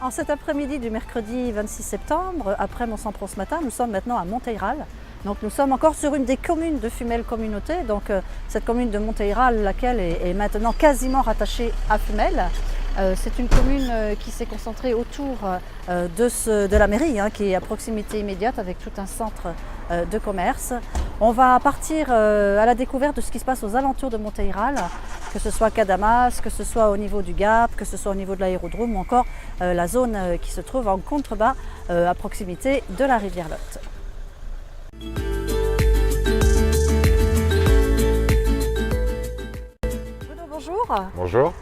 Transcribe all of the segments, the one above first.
En cet après-midi du mercredi 26 septembre, après Mont-Saint-Pro ce matin, nous sommes maintenant à Monteyral. Donc nous sommes encore sur une des communes de Fumel Communauté. Donc cette commune de Monteyral, laquelle est maintenant quasiment rattachée à Fumel. C'est une commune qui s'est concentrée autour de la mairie, qui est à proximité immédiate avec tout un centre de commerce. On va partir à la découverte de ce qui se passe aux alentours de Monteyral, que ce soit Cadamas, que ce soit au niveau du Gap, que ce soit au niveau de l'aérodrome ou encore la zone qui se trouve en contrebas à proximité de la rivière Lot. Bruno, bonjour. Bonjour.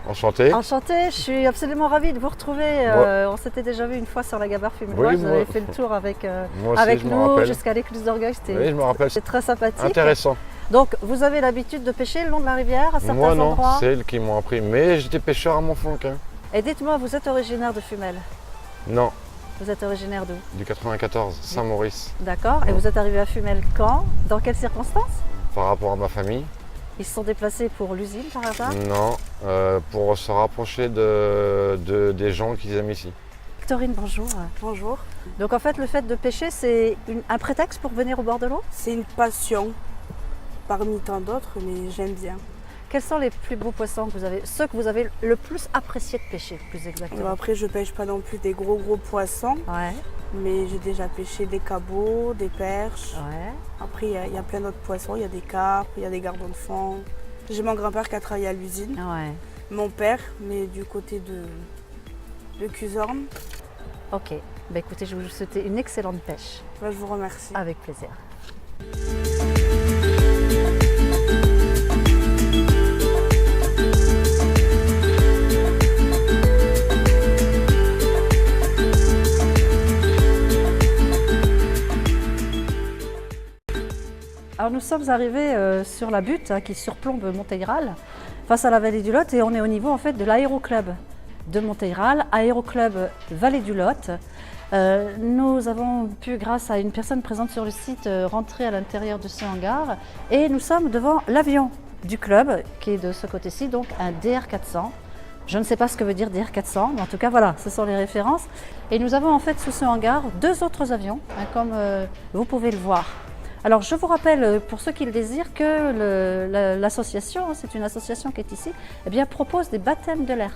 Enchanté. Enchanté, je suis absolument ravie de vous retrouver. On s'était déjà vu une fois sur la Gabarre Fumeloise, Oui, vous avez fait le tour avec aussi, nous jusqu'à l'écluse d'Orgueil, oui, je me rappelle. c'était très sympathique. Intéressant. Donc vous avez l'habitude de pêcher le long de la rivière à certains Moi non, endroits. c'est elles qui m'ont appris, mais j'étais pêcheur à Montfonquin. Et dites-moi, vous êtes originaire de Fumel? Non, Vous êtes originaire d'où? du 94, Saint-Maurice. D'accord. Et vous êtes arrivé à Fumel quand? Dans quelles circonstances? Par rapport à ma famille? Ils se sont déplacés pour l'usine par hasard? Non, pour se rapprocher des gens qu'ils aiment ici. Victorine, bonjour. Bonjour. Donc en fait, le fait de pêcher, c'est un prétexte pour venir au bord de l'eau? C'est une passion parmi tant d'autres, mais j'aime bien. Quels sont les plus beaux poissons que vous avez, ceux que vous avez le plus apprécié de pêcher, plus exactement? Après, je pêche pas non plus des gros poissons, Ouais, mais j'ai déjà pêché des cabots, des perches. ouais. Après, il y a plein d'autres poissons. Il y a des carpes, il y a des gardons de fond. J'ai mon grand-père qui a travaillé à l'usine. Ouais. Mon père, mais du côté de Cuzorn. Ok. Bah écoutez, je vais vous souhaiter une excellente pêche. Là, je vous remercie. Avec plaisir. Alors nous sommes arrivés sur la butte qui surplombe Monteyral, face à la vallée du Lot, et on est au niveau en fait de l'aéroclub de Monteyral, aéroclub Vallée du Lot. Nous avons pu, grâce à une personne présente sur le site, rentrer à l'intérieur de ce hangar, et nous sommes devant l'avion du club qui est de ce côté-ci, donc un DR400. Je ne sais pas ce que veut dire DR400, mais en tout cas voilà, ce sont les références. Et nous avons en fait sous ce hangar deux autres avions, comme vous pouvez le voir. Alors je vous rappelle, pour ceux qui le désirent, que l'association, c'est une association qui est ici, eh bien, propose des baptêmes de l'air.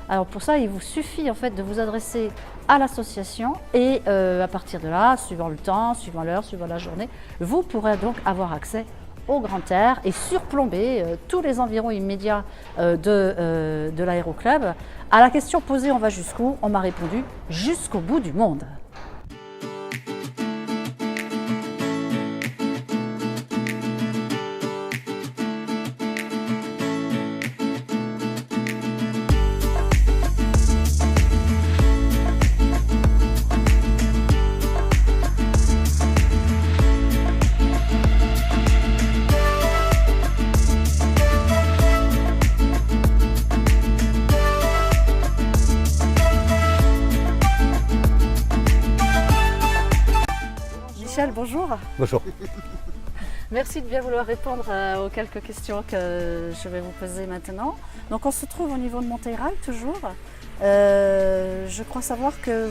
Alors pour ça, il vous suffit en fait de vous adresser à l'association et à partir de là, suivant le temps, suivant l'heure, suivant la journée, vous pourrez donc avoir accès au grand air et surplomber tous les environs immédiats de l'aéroclub. À la question posée, on va jusqu'où? On m'a répondu jusqu'au bout du monde. Michel, bonjour. Bonjour. Merci de bien vouloir répondre aux quelques questions que je vais vous poser maintenant. Donc on se trouve au niveau de Monteyral toujours. Je crois savoir que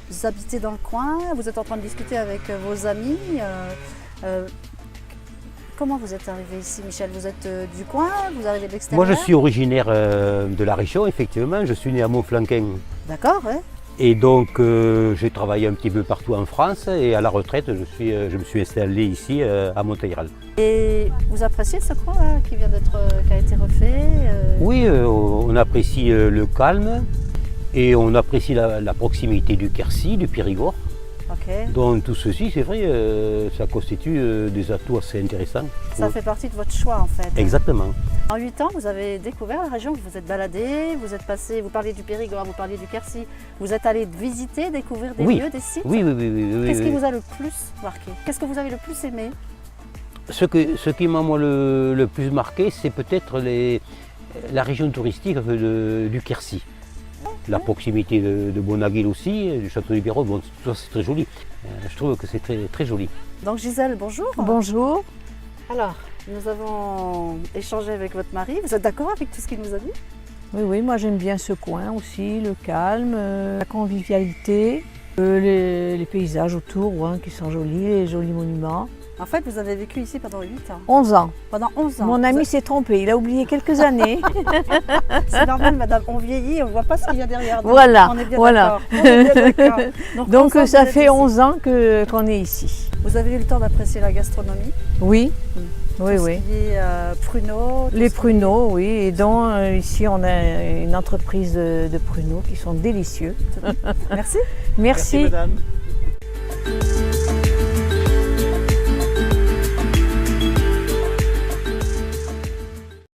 vous habitez dans le coin, vous êtes en train de discuter avec vos amis. Comment vous êtes arrivé ici, Michel? Vous êtes du coin? Vous arrivez de l'extérieur? Moi je suis originaire de la région, effectivement. Je suis né à Montflanquin. D'accord, oui. Et donc j'ai travaillé un petit peu partout en France et à la retraite je me suis installé ici à Monteyral. Et vous appréciez ce coin là, qui a été refait? Oui, on apprécie le calme et on apprécie la proximité du Quercy, du Périgord. Ok. Donc tout ceci, c'est vrai, ça constitue des atouts assez intéressants. Ça fait partie de votre choix en fait. Exactement. En 8 ans, vous avez découvert la région, vous vous êtes baladé, vous êtes passé, vous parliez du Périgord, vous parliez du Quercy, vous êtes allé visiter, découvrir des lieux, des sites. Oui. Qu'est-ce qui vous a le plus marqué? Qu'est-ce que vous avez le plus aimé? Ce qui m'a moi le plus marqué, c'est peut-être la région touristique du Quercy. La proximité de Bonaguil aussi, du château du Béraud, bon, tout ça c'est très joli. Je trouve que c'est très, très joli. Donc Gisèle, bonjour. Bonjour. Alors, nous avons échangé avec votre mari. Vous êtes d'accord avec tout ce qu'il nous a dit? Oui, oui, moi j'aime bien ce coin aussi, le calme, la convivialité, les paysages autour qui sont jolis, les jolis monuments. En fait, vous avez vécu ici pendant 8 ans. 11 ans. Pendant 11 ans. Mon ami s'est trompé, il a oublié quelques années. C'est normal, madame, on vieillit, on ne voit pas ce qu'il y a derrière nous. Voilà, On est bien voilà. d'accord. On est bien d'accord. Donc 11 ans, ça vous êtes fait ici. 11 ans qu'on est ici. Vous avez eu le temps d'apprécier la gastronomie. Oui, oui, Tout oui. ce qui est pruneaux. tout Les ce qui est- pruneaux, oui, et donc ici on a une entreprise de pruneaux qui sont délicieux. Merci. Merci. madame.